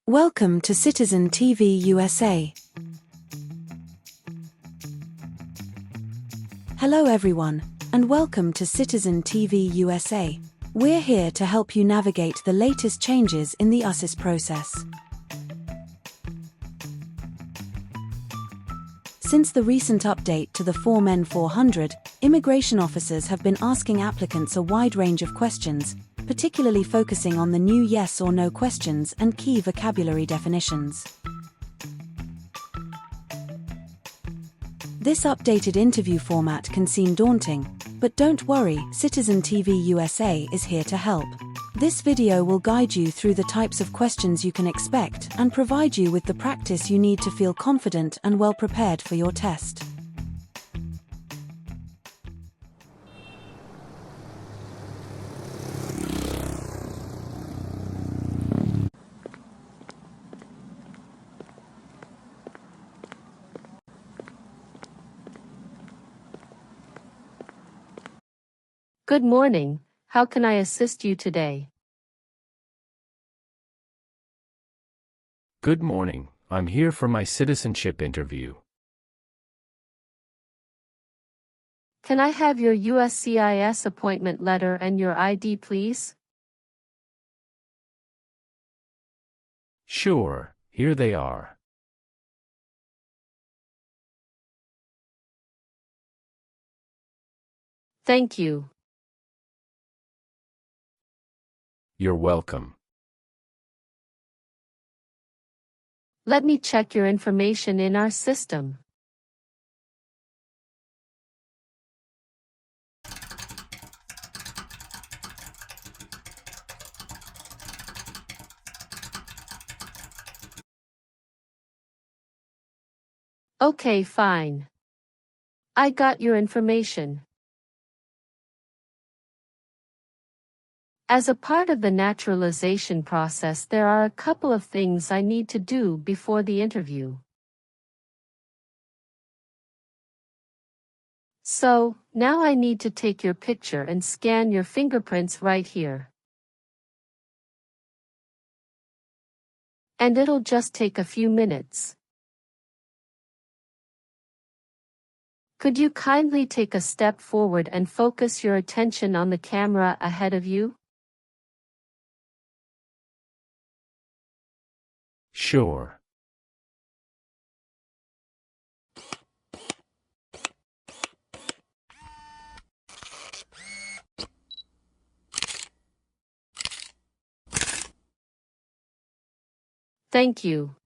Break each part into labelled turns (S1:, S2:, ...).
S1: Welcome to Citizen TV USA. Hello everyone, and welcome to Citizen TV USA. We're here to help you navigate the latest changes in the USCIS process. Since the recent update to the Form N-400, immigration officers have been asking applicants a wide range of questions, particularly focusing on the new yes or no questions and key vocabulary definitions. This updated interview format can seem daunting, but don't worry, Citizen TV USA is here to help. This video will guide you through the types of questions you can expect and provide you with the practice you need to feel confident and well prepared for your test.
S2: Good morning. How can I assist you today?
S3: Good morning. I'm here for my citizenship interview.
S2: Can I have your USCIS appointment letter and your ID, please?
S3: Sure, here they are.
S2: Thank you.
S3: You're welcome.
S2: Let me check your information in our system. Okay, fine. I got your information. As a part of the naturalization process, there are a couple of things I need to do before the interview. So, now I need to take your picture and scan your fingerprints right here. And it'll just take a few minutes. Could you kindly take a step forward and focus your attention on the camera ahead of you?
S3: Sure.
S2: Thank you.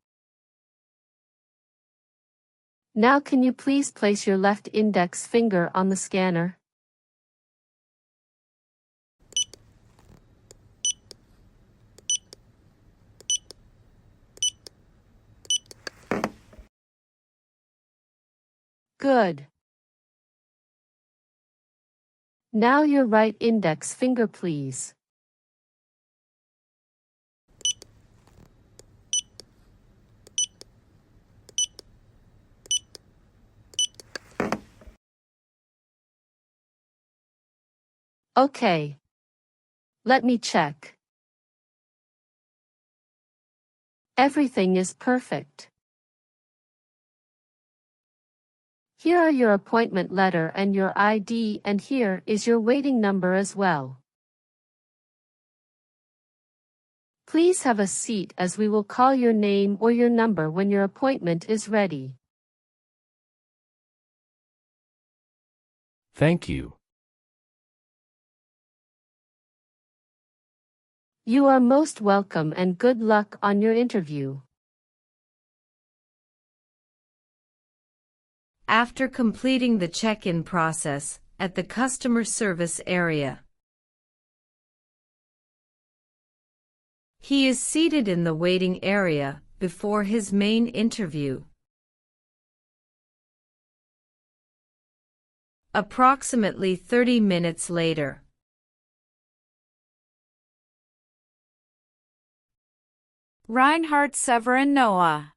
S2: Now can you please place your left index finger on the scanner? Good. Now your right index finger, please. Okay. Let me check. Everything is perfect. Here are your appointment letter and your ID, and here is your waiting number as well. Please have a seat as we will call your name or your number when your appointment is ready.
S3: Thank you.
S2: You are most welcome and good luck on your interview.
S4: After completing the check-in process at the customer service area, he is seated in the waiting area before his main interview. Approximately 30 minutes later,
S5: Reinhardt Severin Noah.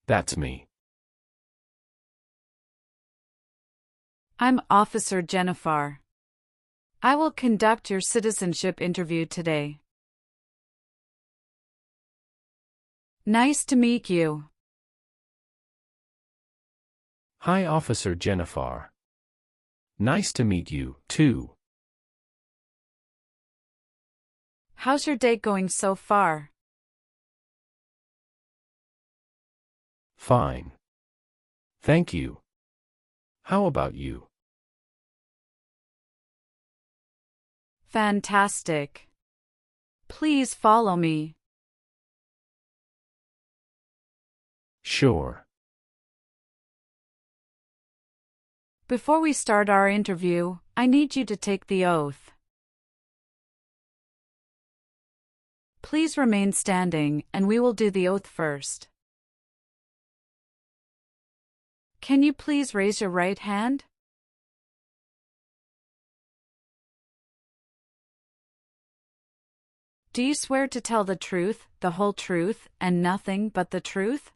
S3: That's me.
S5: I'm Officer Jennifer. I will conduct your citizenship interview today. Nice to meet you.
S3: Hi, Officer Jennifer. Nice to meet you, too.
S5: How's your day going so far?
S3: Fine. Thank you. How about you?
S5: Fantastic. Please follow me.
S3: Sure.
S5: Before we start our interview, I need you to take the oath. Please remain standing, and we will do the oath first. Can you please raise your right hand? Do you swear to tell the truth, the whole truth, and nothing but the truth?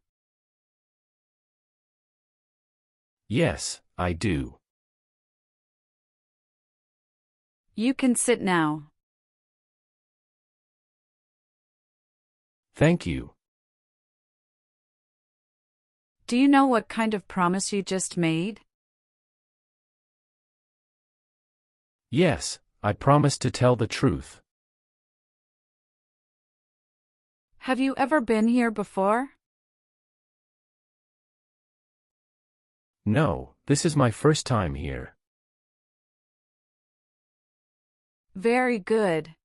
S3: Yes, I do.
S5: You can sit now.
S3: Thank you.
S5: Do you know what kind of promise you just made?
S3: Yes, I promise to tell the truth.
S5: Have you ever been here before?
S3: No, this is my first time here.
S5: Very good.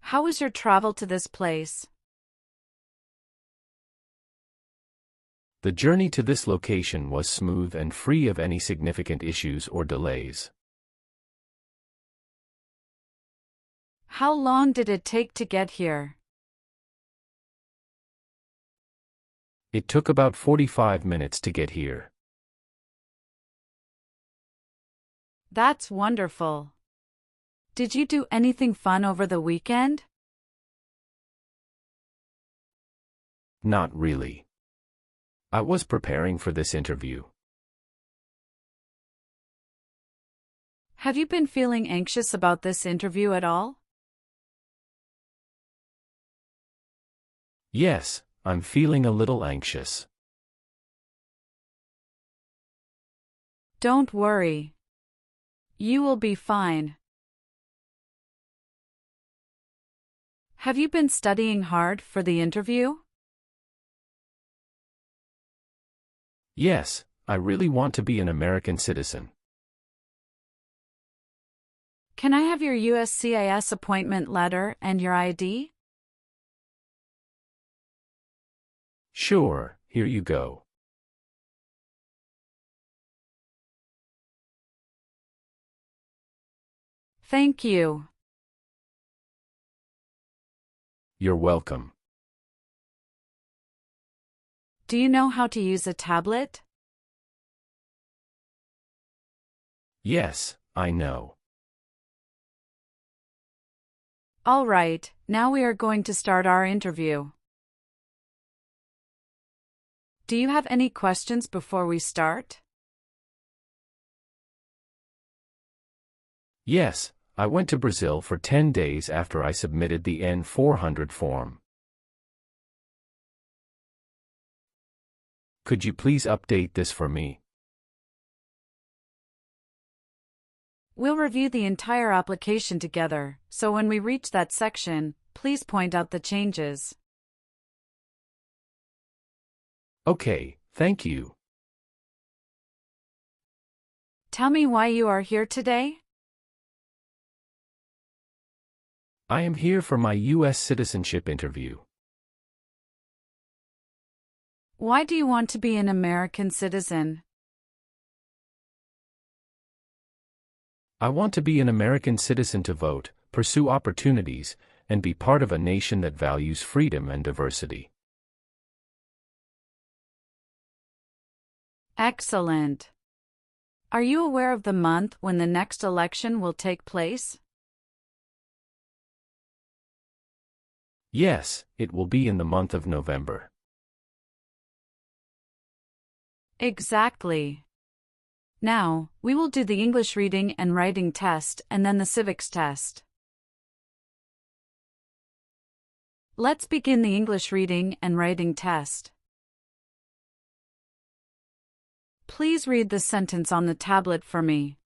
S5: How was your travel to this place?
S3: The journey to this location was smooth and free of any significant issues or delays.
S5: How long did it take to get here?
S3: It took about 45 minutes to get here.
S5: That's wonderful. Did you do anything fun over the weekend?
S3: Not really. I was preparing for this interview.
S5: Have you been feeling anxious about this interview at all?
S3: Yes, I'm feeling a little anxious.
S5: Don't worry. You will be fine. Have you been studying hard for the interview?
S3: Yes, I really want to be an American citizen.
S4: Can I have your USCIS appointment letter and your ID?
S3: Sure, here you go.
S5: Thank you.
S3: You're welcome.
S5: Do you know how to use a tablet?
S3: Yes, I know.
S5: All right, now we are going to start our interview. Do you have any questions before we start?
S3: Yes, I went to Brazil for 10 days after I submitted the N-400 form. Could you please update this for me?
S5: We'll review the entire application together, so when we reach that section, please point out the changes.
S3: Okay, thank you.
S5: Tell me why you are here today?
S3: I am here for my US citizenship interview.
S5: Why do you want to be an American citizen?
S3: I want to be an American citizen to vote, pursue opportunities, and be part of a nation that values freedom and diversity.
S5: Excellent. Are you aware of the month when the next election will take place?
S3: Yes, it will be in the month of November.
S5: Exactly. Now, we will do the English reading and writing test and then the civics test. Let's begin the English reading and writing test. Please read the sentence on the tablet for me.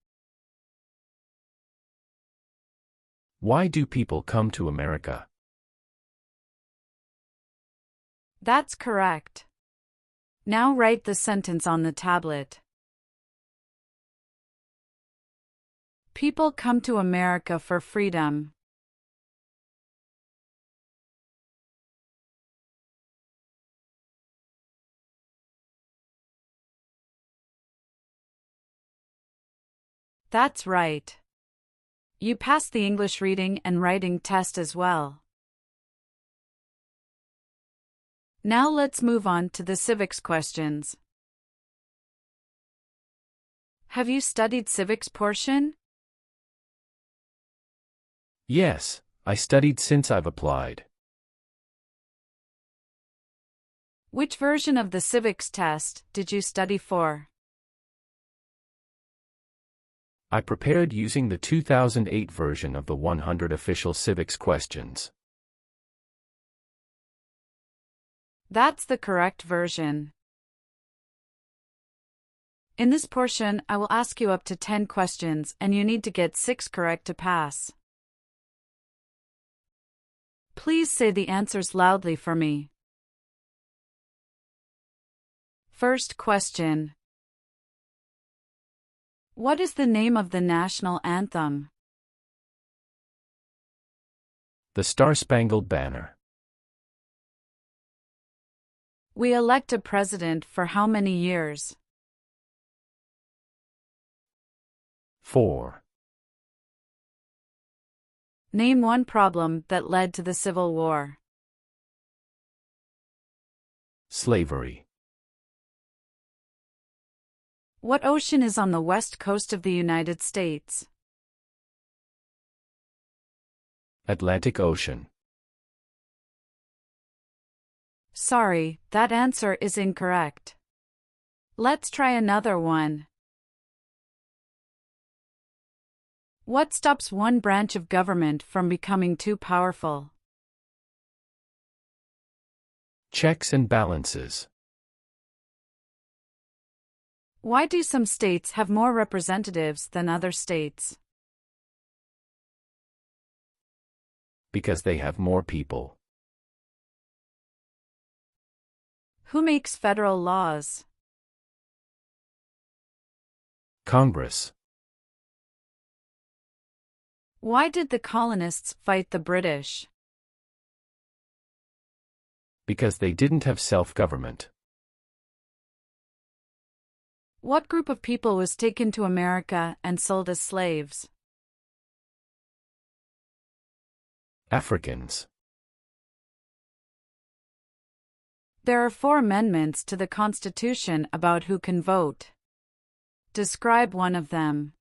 S3: Why do people come to America?
S5: That's correct. Now write the sentence on the tablet. People come to America for freedom. That's right. You passed the English reading and writing test as well. Now let's move on to the civics questions. Have you studied civics portion?
S3: Yes, I studied since I've applied.
S5: Which version of the civics test did you study for?
S3: I prepared using the 2008 version of the 100 official civics questions.
S5: That's the correct version. In this portion, I will ask you up to 10 questions and you need to get 6 correct to pass. Please say the answers loudly for me. First question. What is the name of the national anthem?
S3: The Star-Spangled Banner.
S5: We elect a president for how many years?
S3: 4.
S5: Name one problem that led to the Civil War.
S3: Slavery.
S5: What ocean is on the west coast of the United States?
S3: Atlantic Ocean.
S5: Sorry, that answer is incorrect. Let's try another one. What stops one branch of government from becoming too powerful?
S3: Checks and balances.
S5: Why do some states have more representatives than other states?
S3: Because they have more people.
S5: Who makes federal laws?
S3: Congress.
S5: Why did the colonists fight the British?
S3: Because they didn't have self-government.
S5: What group of people was taken to America and sold as slaves?
S3: Africans.
S5: There are 4 amendments to the Constitution about who can vote. Describe one of them.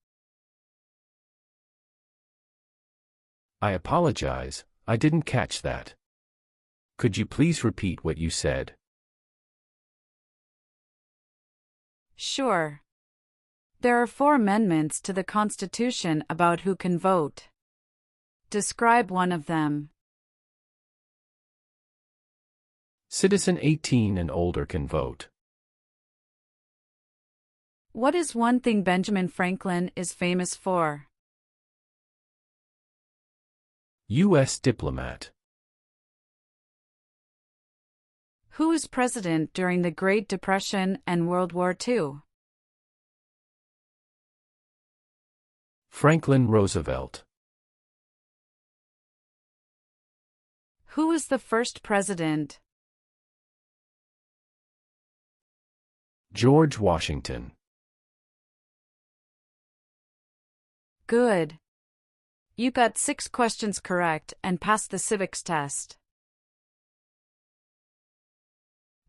S3: I apologize, I didn't catch that. Could you please repeat what you said?
S5: Sure. There are 4 amendments to the Constitution about who can vote. Describe one of them.
S3: Citizen 18 and older can vote.
S5: What is one thing Benjamin Franklin is famous for?
S3: U.S. diplomat.
S5: Who was president during the Great Depression and World War II?
S3: Franklin Roosevelt.
S5: Who was the first president?
S3: George Washington.
S5: Good. You got 6 questions correct and passed the civics test.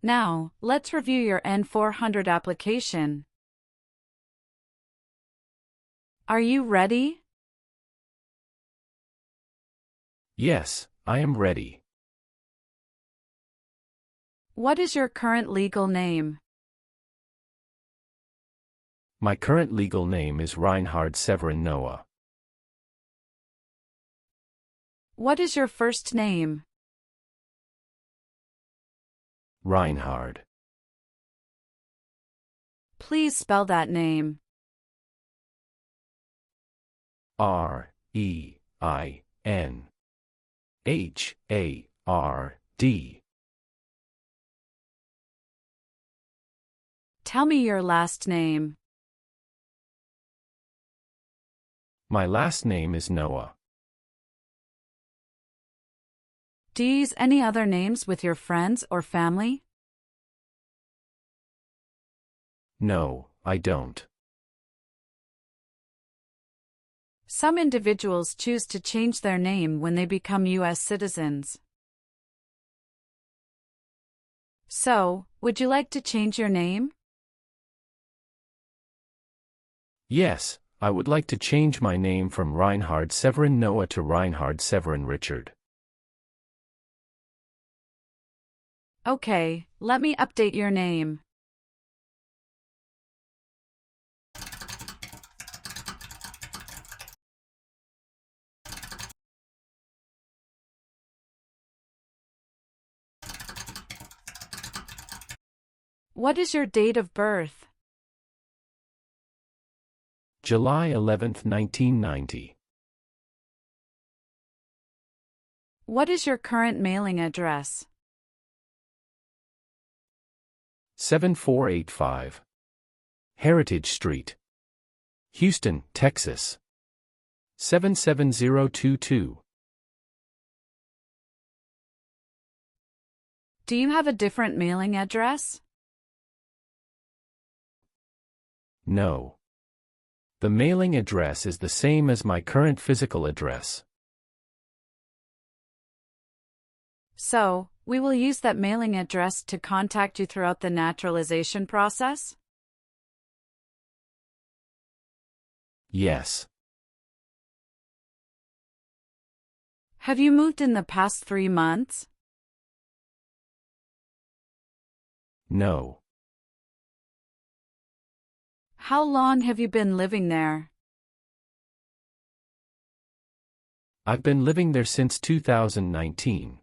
S5: Now, let's review your N400 application. Are you ready?
S3: Yes, I am ready.
S5: What is your current legal name?
S3: My current legal name is Reinhard Severin Noah.
S5: What is your first name?
S3: Reinhard.
S5: Please spell that name.
S3: R-E-I-N-H-A-R-D.
S5: Tell me your last name.
S3: My last name is Noah.
S5: Do you use any other names with your friends or family?
S3: No, I don't.
S5: Some individuals choose to change their name when they become US citizens. So, would you like to change your name?
S3: Yes, I would like to change my name from Reinhard Severin Noah to Reinhard Severin Richard.
S5: Okay, let me update your name. What is your date of birth?
S3: July 11, 1990.
S5: What is your current mailing address?
S3: 7485 Heritage Street, Houston, Texas 77022.
S5: Do you have a different mailing address?
S3: No. The mailing address is the same as my current physical address.
S5: So, we will use that mailing address to contact you throughout the naturalization process?
S3: Yes.
S5: Have you moved in the past 3 months?
S3: No.
S5: How long have you been living there?
S3: I've been living there since 2019.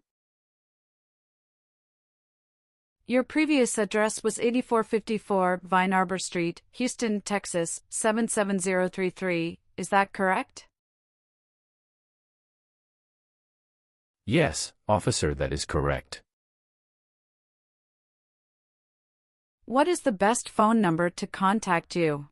S5: Your previous address was 8454 Vine Arbor Street, Houston, Texas 77033, is that correct?
S3: Yes, officer, that is correct.
S5: What is the best phone number to contact you?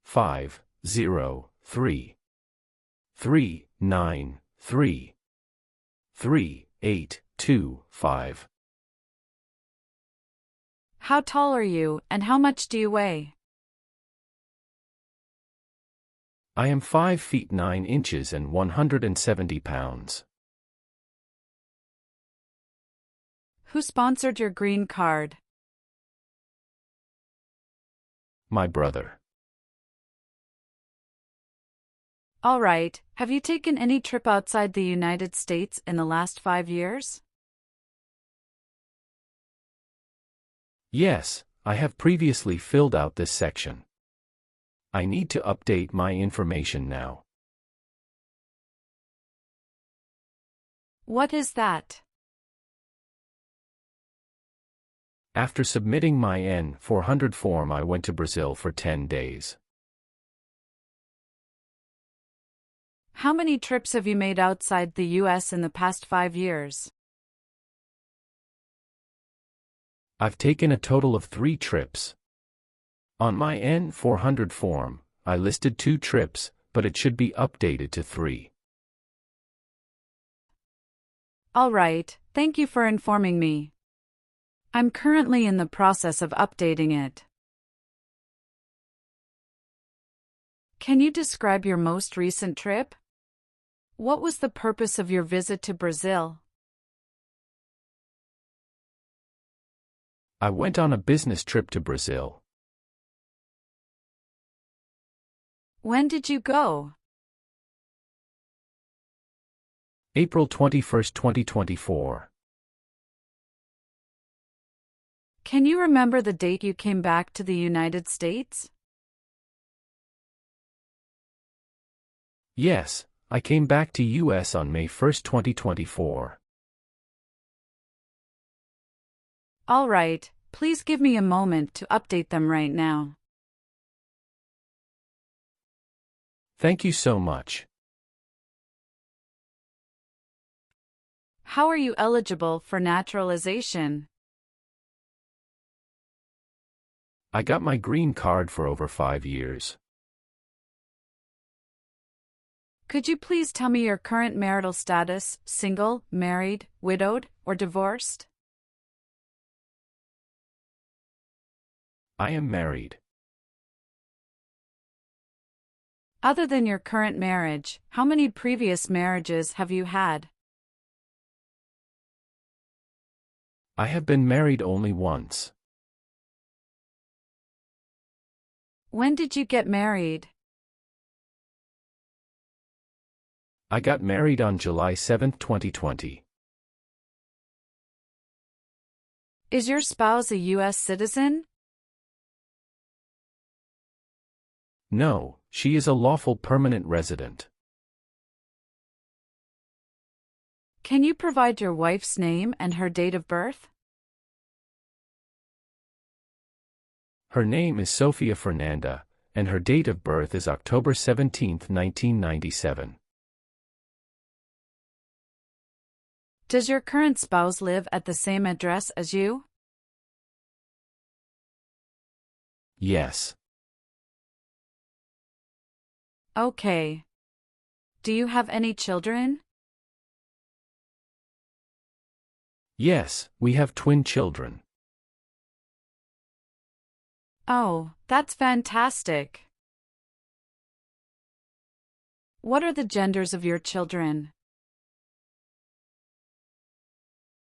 S3: 503-393-3825.
S5: How tall are you, and how much do you weigh?
S3: I am 5 feet 9 inches and 170 pounds.
S5: Who sponsored your green card?
S3: My brother.
S5: All right, have you taken any trip outside the United States in the last 5 years?
S3: Yes, I have previously filled out this section. I need to update my information now.
S5: What is that?
S3: After submitting my N-400 form, I went to Brazil for 10 days.
S5: How many trips have you made outside the U.S. in the past 5 years?
S3: I've taken a total of 3 trips. On my N-400 form, I listed 2 trips, but it should be updated to 3.
S5: All right, thank you for informing me. I'm currently in the process of updating it. Can you describe your most recent trip? What was the purpose of your visit to Brazil?
S3: I went on a business trip to Brazil.
S5: When did you go?
S3: April 21, 2024.
S5: Can you remember the date you came back to the United States?
S3: Yes, I came back to US on May 1, 2024.
S5: All right, please give me a moment to update them right now.
S3: Thank you so much.
S5: How are you eligible for naturalization?
S3: I got my green card for over 5 years.
S5: Could you please tell me your current marital status, single, married, widowed, or divorced?
S3: I am married.
S5: Other than your current marriage, how many previous marriages have you had?
S3: I have been married only once.
S5: When did you get married?
S3: I got married on July 7, 2020.
S5: Is your spouse a US citizen?
S3: No, she is a lawful permanent resident.
S5: Can you provide your wife's name and her date of birth?
S3: Her name is Sofia Fernanda, and her date of birth is October 17, 1997.
S5: Does your current spouse live at the same address as you?
S3: Yes.
S5: Okay. Do you have any children?
S3: Yes, we have twin children.
S5: Oh, that's fantastic. What are the genders of your children?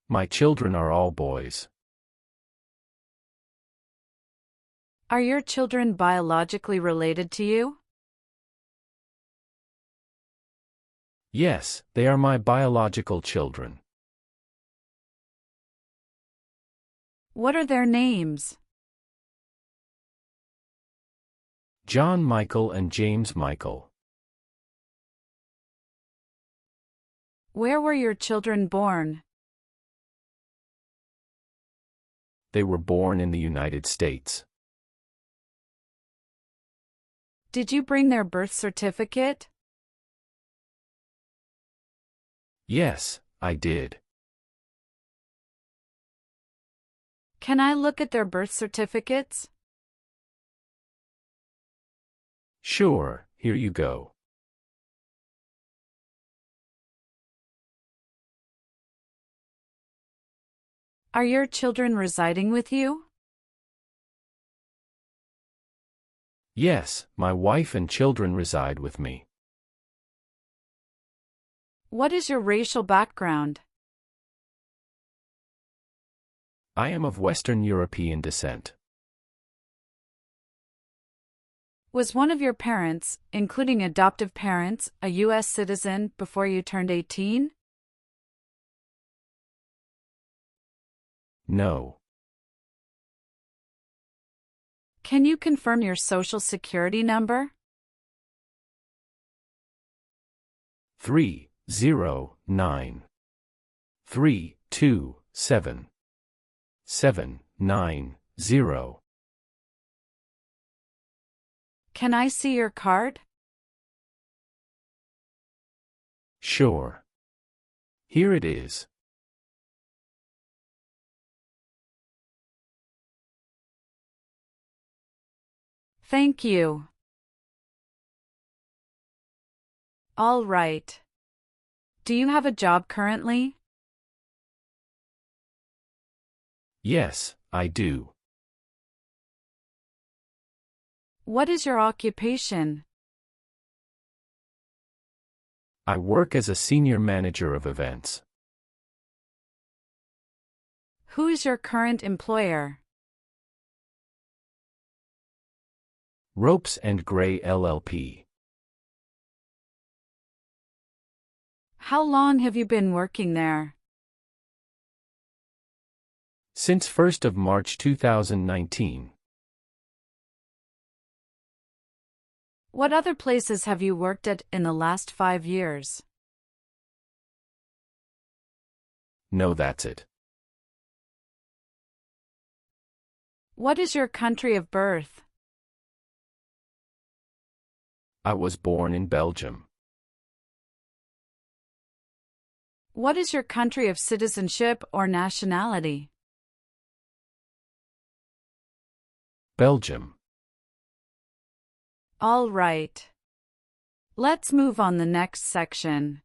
S3: My children are all boys.
S5: Are your children biologically related to you?
S3: Yes, they are my biological children.
S5: What are their names?
S3: John Michael and James Michael.
S5: Where were your children born?
S3: They were born in the United States.
S5: Did you bring their birth certificate?
S3: Yes, I did.
S5: Can I look at their birth certificates?
S3: Sure, here you go.
S5: Are your children residing with you?
S3: Yes, my wife and children reside with me.
S5: What is your racial background?
S3: I am of Western European descent.
S5: Was one of your parents, including adoptive parents, a U.S. citizen before you turned 18?
S3: No.
S5: Can you confirm your social security number?
S3: 309 327 790.
S5: Can I see your card?
S3: Sure. Here it is.
S5: Thank you. All right. Do you have a job currently?
S3: Yes, I do.
S5: What is your occupation?
S3: I work as a senior manager of events.
S5: Who is your current employer?
S3: Ropes and Gray LLP.
S5: How long have you been working there?
S3: Since 1st of March 2019.
S5: What other places have you worked at in the last 5 years?
S3: No, that's it.
S5: What is your country of birth?
S3: I was born in Belgium.
S5: What is your country of citizenship or nationality?
S3: Belgium.
S5: All right. Let's move on the next section.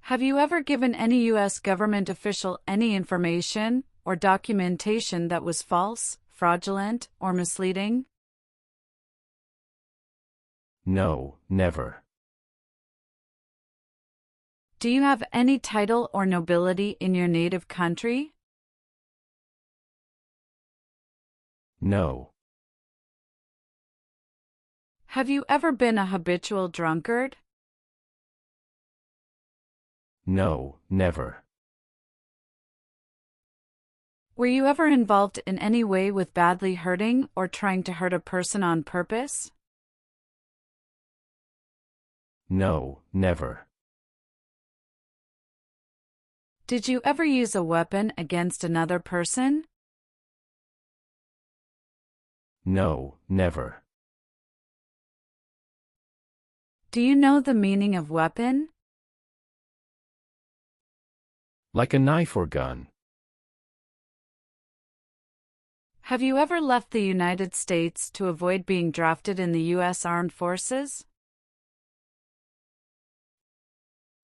S5: Have you ever given any U.S. government official any information or documentation that was false, fraudulent, or misleading?
S3: No, never.
S5: Do you have any title or nobility in your native country?
S3: No.
S5: Have you ever been a habitual drunkard?
S3: No, never.
S5: Were you ever involved in any way with badly hurting or trying to hurt a person on purpose?
S3: No, never.
S5: Did you ever use a weapon against another person?
S3: No, never.
S5: Do you know the meaning of weapon?
S3: Like a knife or gun.
S5: Have you ever left the United States to avoid being drafted in the U.S. Armed Forces?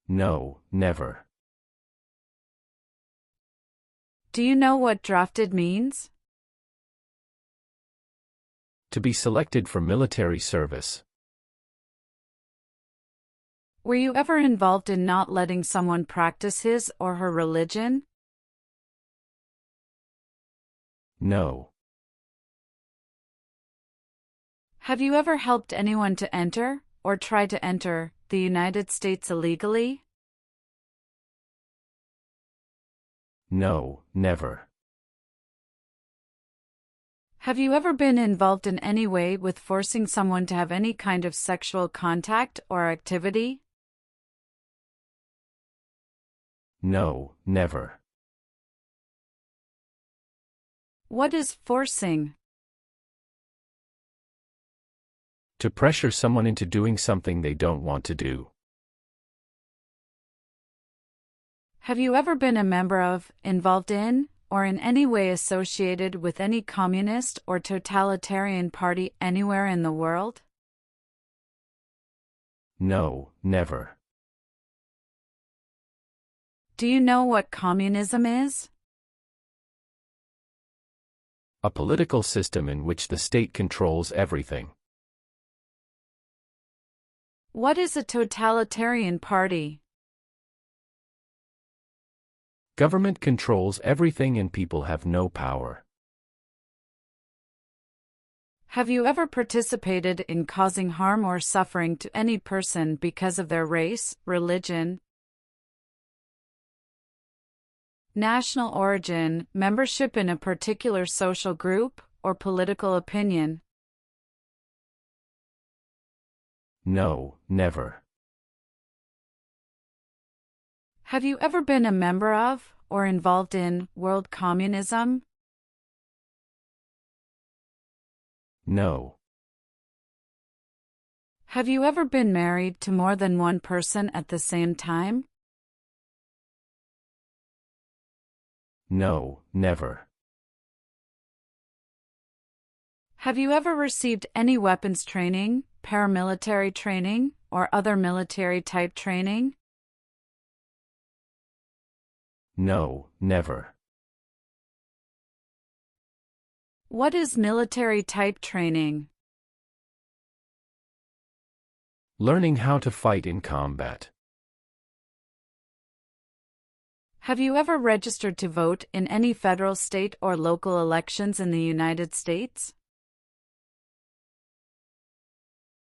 S3: No, never.
S5: Do you know what drafted means?
S3: To be selected for military service.
S5: Were you ever involved in not letting someone practice his or her religion?
S3: No.
S5: Have you ever helped anyone to enter, or try to enter, the United States illegally?
S3: No, never.
S5: Have you ever been involved in any way with forcing someone to have any kind of sexual contact or activity?
S3: No, never.
S5: What is forcing?
S3: To pressure someone into doing something they don't want to do.
S5: Have you ever been a member of, involved in, or in any way associated with any communist or totalitarian party anywhere in the world?
S3: No, never.
S5: Do you know what communism is?
S3: A political system in which the state controls everything.
S5: What is a totalitarian party?
S3: Government controls everything and people have no power.
S5: Have you ever participated in causing harm or suffering to any person because of their race, religion, national origin, membership in a particular social group, or political opinion?
S3: No, never.
S5: Have you ever been a member of, or involved in, world communism?
S3: No.
S5: Have you ever been married to more than one person at the same time?
S3: No, never.
S5: Have you ever received any weapons training, paramilitary training, or other military-type training?
S3: No, never.
S5: What is military-type training?
S3: Learning how to fight in combat.
S5: Have you ever registered to vote in any federal, state, or local elections in the United States?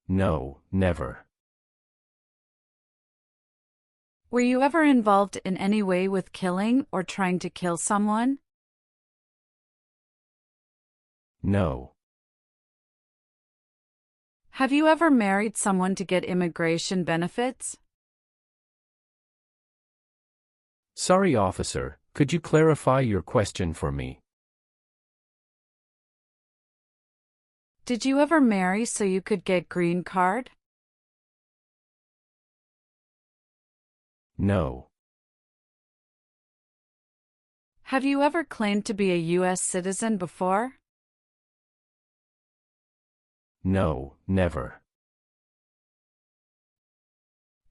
S3: No, never.
S5: Were you ever involved in any way with killing or trying to kill someone?
S3: No.
S5: Have you ever married someone to get immigration benefits?
S3: Sorry, officer, could you clarify your question for me?
S5: Did you ever marry so you could get green card?
S3: No.
S5: Have you ever claimed to be a US citizen before?
S3: No, never.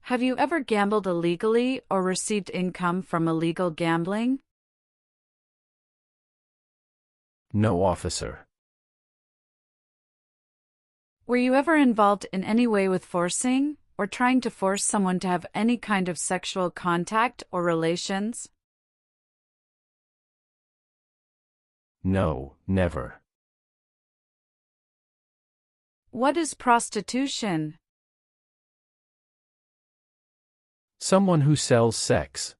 S5: Have you ever gambled illegally or received income from illegal gambling?
S3: No, officer.
S5: Were you ever involved in any way with forcing or trying to force someone to have any kind of sexual contact or relations?
S3: No, never.
S5: What is prostitution?
S3: Someone who sells sex.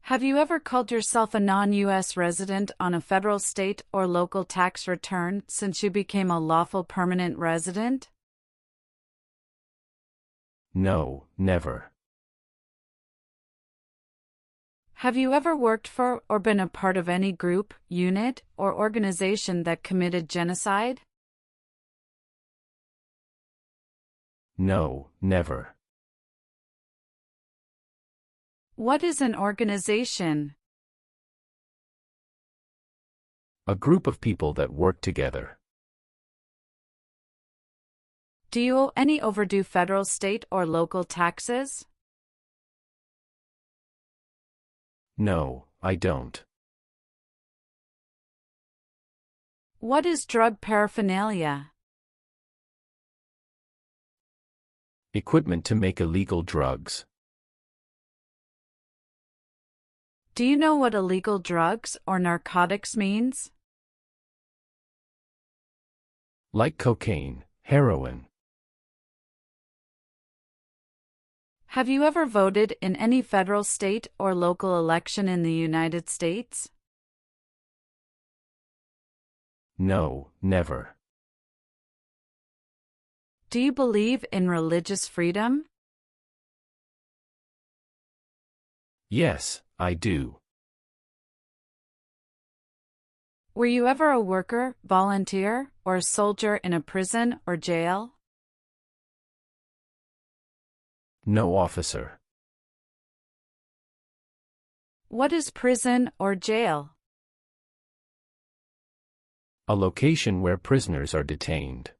S5: Have you ever called yourself a non-US resident on a federal, state, or local tax return since you became a lawful permanent resident?
S3: No, never.
S5: Have you ever worked for or been a part of any group, unit, or organization that committed genocide?
S3: No, never.
S5: What is an organization?
S3: A group of people that work together.
S5: Do you owe any overdue federal, state, or local taxes?
S3: No, I don't.
S5: What is drug paraphernalia?
S3: Equipment to make illegal drugs.
S5: Do you know what illegal drugs or narcotics means?
S3: Like cocaine, heroin.
S5: Have you ever voted in any federal, state, or local election in the United States?
S3: No, never.
S5: Do you believe in religious freedom?
S3: Yes, I do.
S5: Were you ever a worker, volunteer, or a soldier in a prison or jail?
S3: No, officer.
S5: What is prison or jail?
S3: A location where prisoners are detained.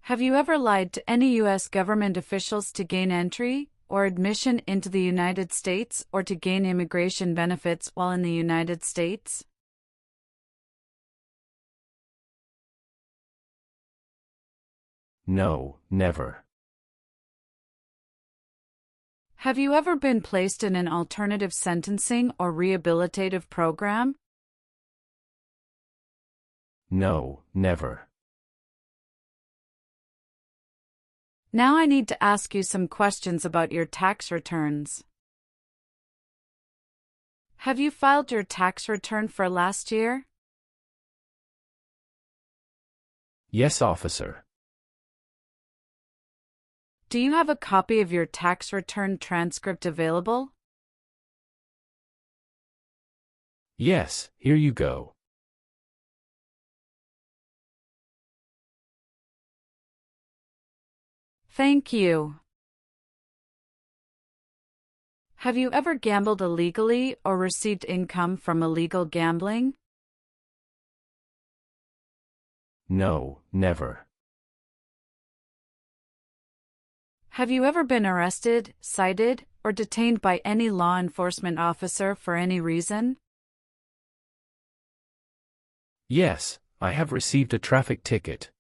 S5: Have you ever lied to any U.S. government officials to gain entry or admission into the United States or to gain immigration benefits while in the United States?
S3: No, never.
S5: Have you ever been placed in an alternative sentencing or rehabilitative program?
S3: No, never.
S5: Now I need to ask you some questions about your tax returns. Have you filed your tax return for last year?
S3: Yes, officer.
S5: Do you have a copy of your tax return transcript available?
S3: Yes, here you go.
S5: Thank you. Have you ever gambled illegally or received income from illegal gambling?
S3: No, never.
S5: Have you ever been arrested, cited, or detained by any law enforcement officer for any reason?
S3: Yes, I have received a traffic ticket.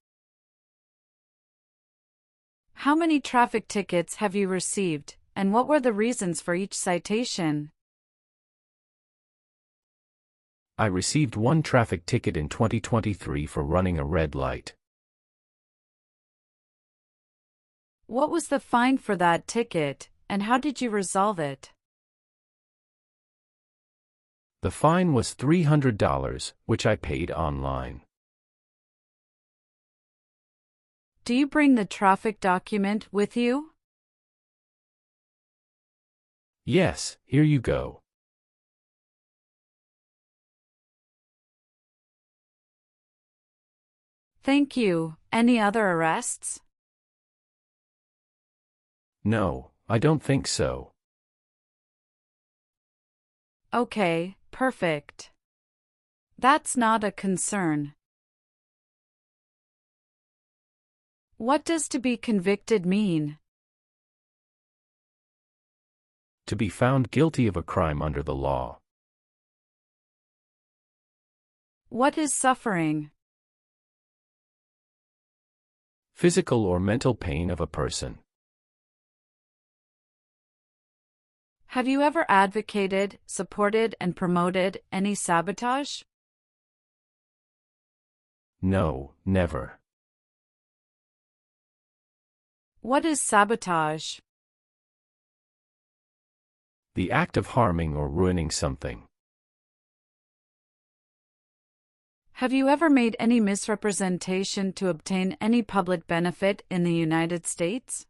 S5: How many traffic tickets have you received, and what were the reasons for each citation?
S3: I received one traffic ticket in 2023 for running a red light.
S5: What was the fine for that ticket, and how did you resolve it?
S3: The fine was $300, which I paid online.
S5: Do you bring the traffic document with you?
S3: Yes, here you go.
S5: Thank you. Any other arrests?
S3: No, I don't think so.
S5: Okay, perfect. That's not a concern. What does to be convicted mean?
S3: To be found guilty of a crime under the law.
S5: What is suffering?
S3: Physical or mental pain of a person.
S5: Have you ever advocated, supported, and promoted any sabotage?
S3: No, never.
S5: What is sabotage?
S3: The act of harming or ruining something.
S5: Have you ever made any misrepresentation to obtain any public benefit in the United States?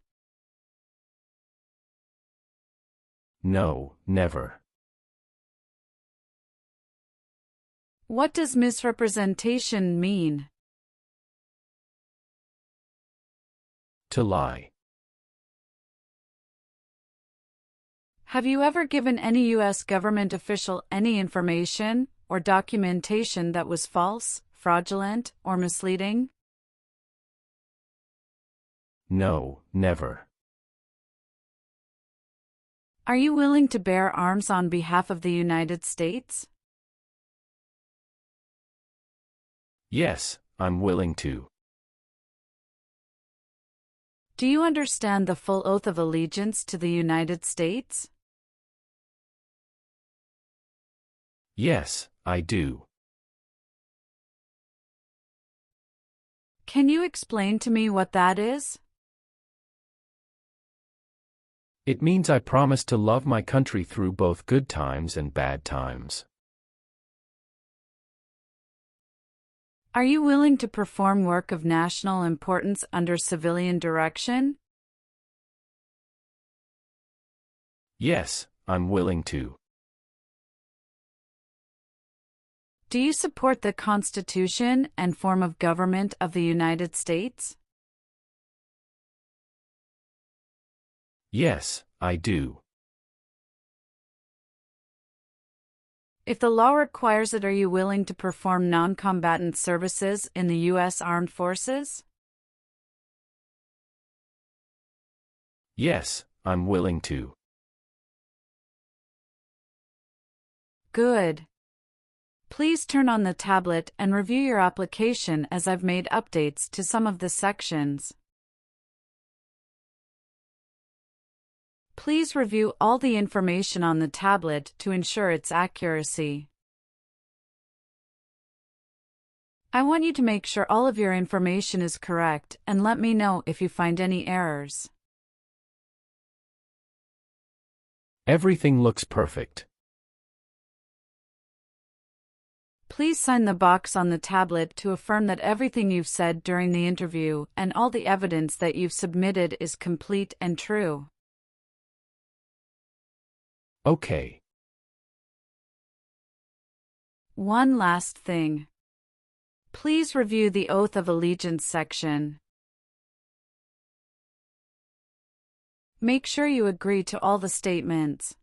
S3: No, never.
S5: What does misrepresentation mean?
S3: To lie.
S5: Have you ever given any U.S. government official any information or documentation that was false, fraudulent, or misleading?
S3: No, never.
S5: Are you willing to bear arms on behalf of the United States?
S3: Yes, I'm willing to.
S5: Do you understand the full oath of allegiance to the United States?
S3: Yes, I do.
S5: Can you explain to me what that is?
S3: It means I promise to love my country through both good times and bad times.
S5: Are you willing to perform work of national importance under civilian direction?
S3: Yes, I'm willing to.
S5: Do you support the Constitution and form of government of the United States?
S3: Yes, I do.
S5: If the law requires it, are you willing to perform non-combatant services in the U.S. Armed Forces?
S3: Yes, I'm willing to.
S5: Good. Please turn on the tablet and review your application as I've made updates to some of the sections. Please review all the information on the tablet to ensure its accuracy. I want you to make sure all of your information is correct and let me know if you find any errors.
S3: Everything looks perfect.
S5: Please sign the box on the tablet to affirm that everything you've said during the interview and all the evidence that you've submitted is complete and true.
S3: Okay.
S5: One last thing. Please review the Oath of Allegiance section. Make sure you agree to all the statements.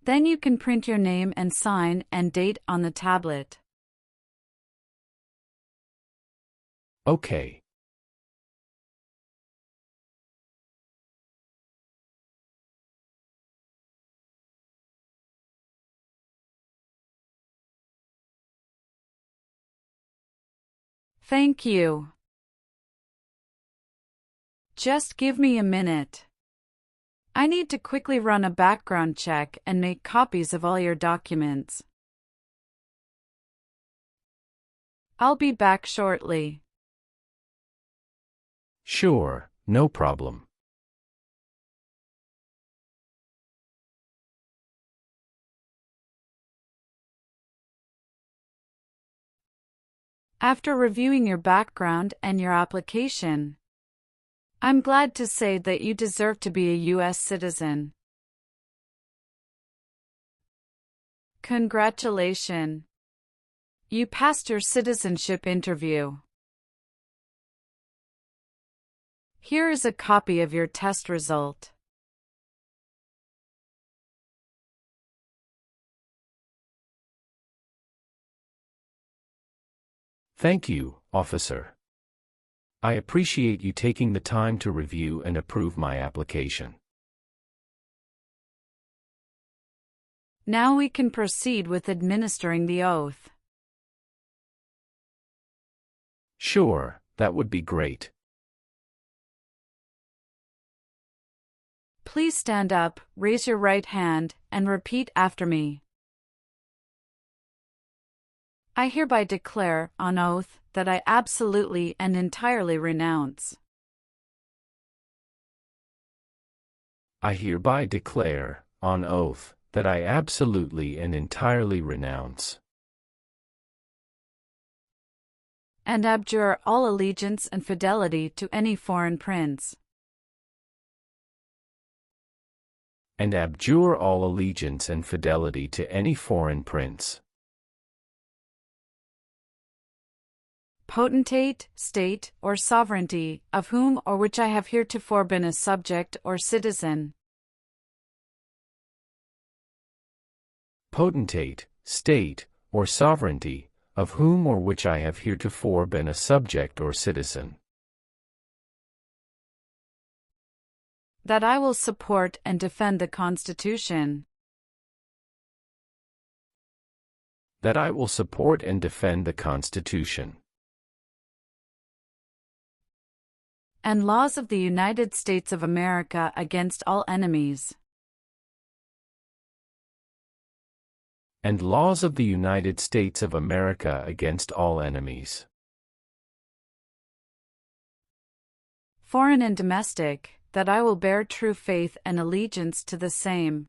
S5: Then you can print your name and sign and date on the tablet.
S3: Okay.
S5: Thank you. Just give me a minute. I need to quickly run a background check and make copies of all your documents. I'll be back shortly.
S3: Sure, No problem.
S5: After reviewing your background and your application, I'm glad to say that you deserve to be a U.S. citizen. Congratulations! You passed your citizenship interview. Here is a copy of your test result.
S3: Thank you, officer. I appreciate you taking the time to review and approve my application.
S5: Now we can proceed with administering the oath.
S3: Sure, that would be great.
S5: Please stand up, raise your right hand, and repeat after me. I hereby declare, on oath, that I absolutely and entirely renounce.
S3: I hereby declare, on oath, that I absolutely and entirely renounce
S5: and abjure all allegiance and fidelity to any foreign prince.
S3: and abjure all allegiance and fidelity to any foreign prince,
S5: potentate, state, or sovereignty, of whom or which I have heretofore been a subject or citizen.
S3: potentate, state, or sovereignty, of whom or which I have heretofore been a subject or citizen.
S5: That I will support and defend the Constitution.
S3: That I will support and defend the Constitution.
S5: And laws of the United States of America against all enemies.
S3: And laws of the United States of America against all enemies.
S5: Foreign and domestic, that I will bear true faith and allegiance to the same.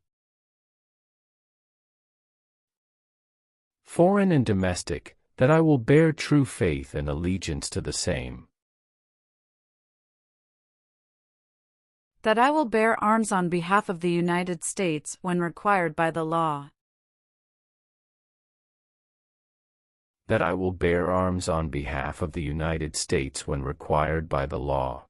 S3: Foreign and domestic, that I will bear true faith and allegiance to the same.
S5: That I will bear arms on behalf of the United States when required by the law.
S3: That I will bear arms on behalf of the United States when required by the law.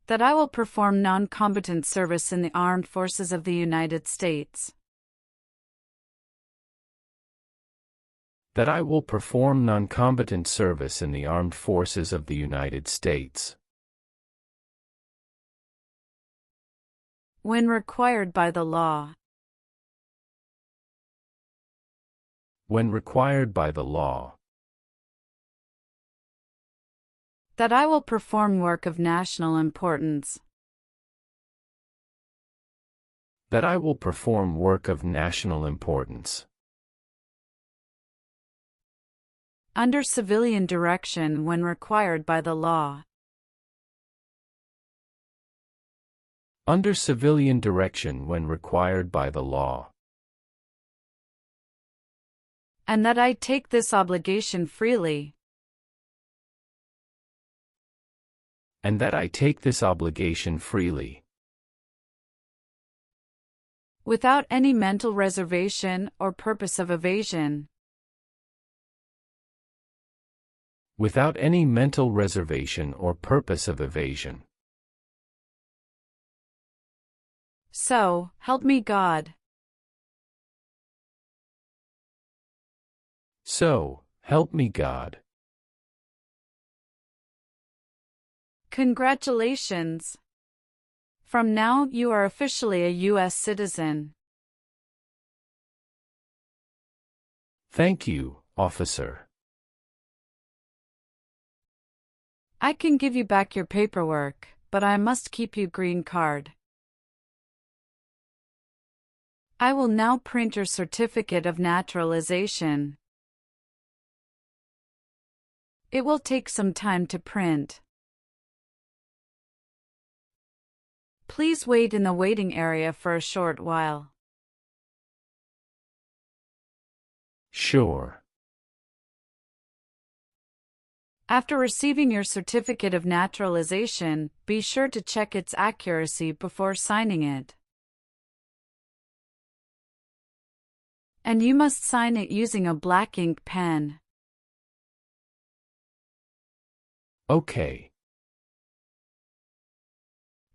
S5: That I will perform non-combatant service in the armed forces of the United States.
S3: That I will perform non-combatant service in the armed forces of the United States.
S5: When required by the law.
S3: When required by the law.
S5: That I will perform work of national importance.
S3: That I will perform work of national importance.
S5: Under civilian direction when required by the law.
S3: Under civilian direction when required by the law.
S5: And that I take this obligation freely.
S3: And that I take this obligation freely.
S5: Without any mental reservation or purpose of evasion.
S3: Without any mental reservation or purpose of evasion.
S5: So, help me God.
S3: So, help me God.
S5: Congratulations! From now you are officially a U.S. citizen.
S3: Thank you, officer.
S5: I can give you back your paperwork, but I must keep your green card. I will now print your certificate of naturalization. It will take some time to print. Please wait in the waiting area for a short while.
S3: Sure.
S5: After receiving your certificate of naturalization, be sure to check its accuracy before signing it. And you must sign it using a black ink pen.
S3: Okay.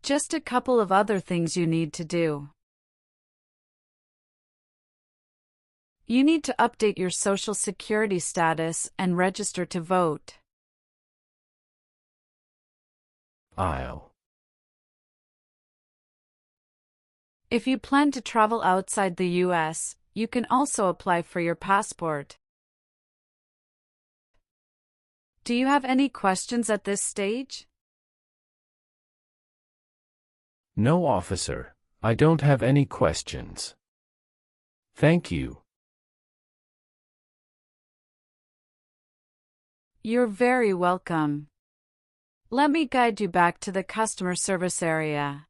S5: Just a couple of other things you need to do. You need to update your Social Security status and register to vote. If you plan to travel outside the US, you can also apply for your passport. Do you have any questions at this stage?
S3: No, officer. I don't have any questions. Thank you.
S5: You're very welcome. Let me guide you back to the customer service area.